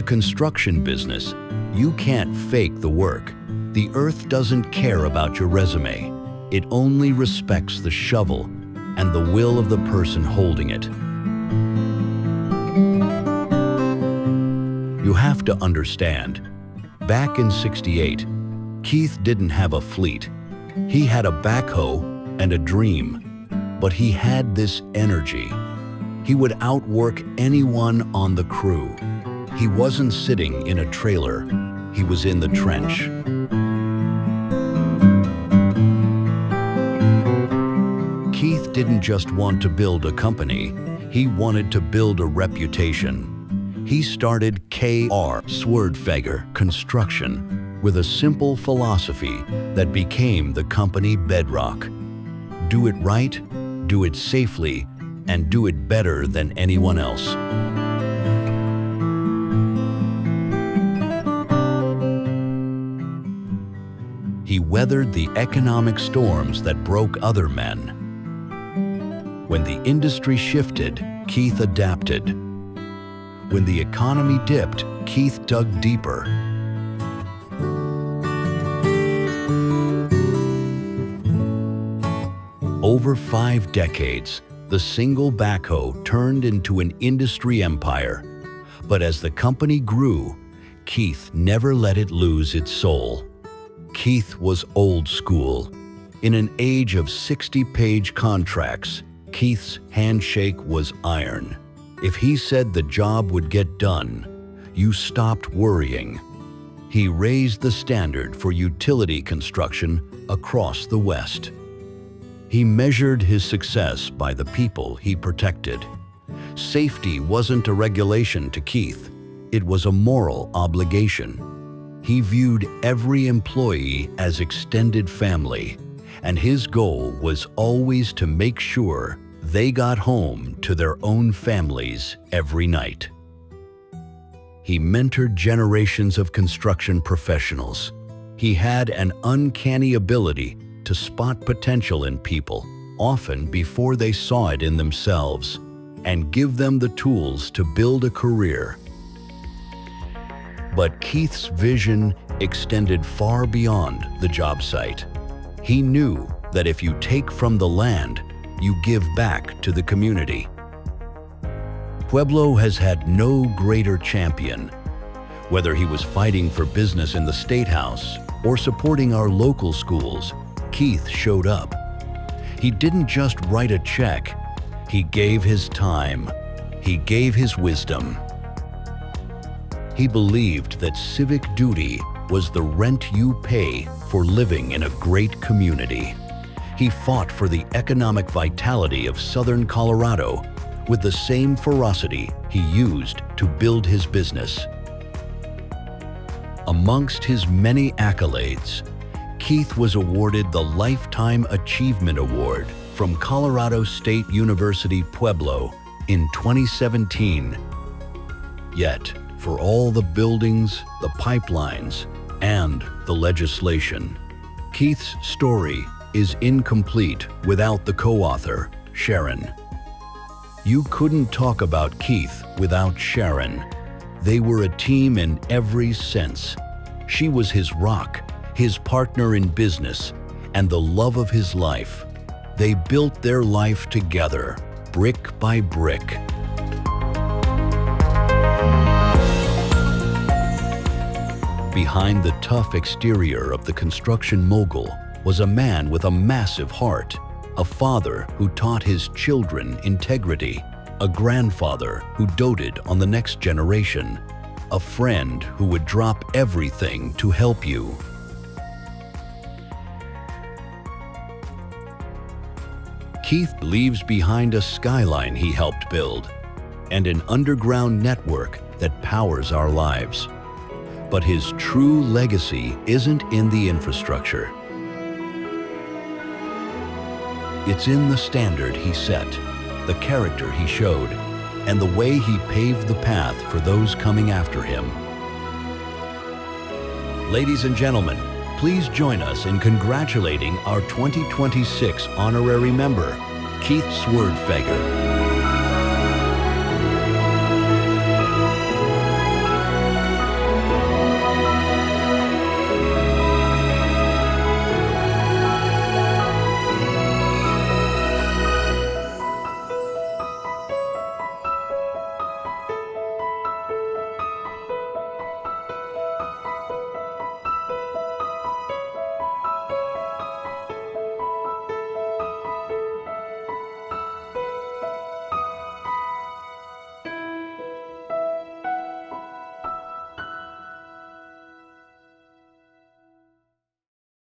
the construction business, you can't fake the work. The earth doesn't care about your resume. It only respects the shovel and the will of the person holding it. You have to understand, back in '68, Keith didn't have a fleet. He had a backhoe and a dream, but he had this energy. He would outwork anyone on the crew. He wasn't sitting in a trailer, he was in the trench. Keith didn't just want to build a company, he wanted to build a reputation. He started Keith Swerdfeger Construction with a simple philosophy that became the company bedrock. Do it right, do it safely, and do it better than anyone else. He weathered the economic storms that broke other men. When the industry shifted, Keith adapted. When the economy dipped, Keith dug deeper. Over 5 decades, the single backhoe turned into an industry empire. But as the company grew, Keith never let it lose its soul. Keith was old school. In an age of 60-page contracts, Keith's handshake was iron. If he said the job would get done, you stopped worrying. He raised the standard for utility construction across the West. He measured his success by the people he protected. Safety wasn't a regulation to Keith, it was a moral obligation. He viewed every employee as extended family, and his goal was always to make sure they got home to their own families every night. He mentored generations of construction professionals. He had an uncanny ability to spot potential in people, often before they saw it in themselves, and give them the tools to build a career. But Keith's vision extended far beyond the job site. He knew that if you take from the land, you give back to the community. Pueblo has had no greater champion. Whether he was fighting for business in the State House or supporting our local schools, Keith showed up. He didn't just write a check, he gave his time, he gave his wisdom. He believed that civic duty was the rent you pay for living in a great community. He fought for the economic vitality of Southern Colorado with the same ferocity he used to build his business. Amongst his many accolades, Keith was awarded the Lifetime Achievement Award from Colorado State University Pueblo in 2017. Yet, for all the buildings, the pipelines, and the legislation, Keith's story is incomplete without the co-author, Sharon. You couldn't talk about Keith without Sharon. They were a team in every sense. She was his rock, his partner in business, and the love of his life. They built their life together, brick by brick. Behind the tough exterior of the construction mogul was a man with a massive heart, a father who taught his children integrity, a grandfather who doted on the next generation, a friend who would drop everything to help you. Keith leaves behind a skyline he helped build and an underground network that powers our lives. But his true legacy isn't in the infrastructure. It's in the standard he set, the character he showed, and the way he paved the path for those coming after him. Ladies and gentlemen, please join us in congratulating our 2026 Honorary Member, Keith Swerdfeger.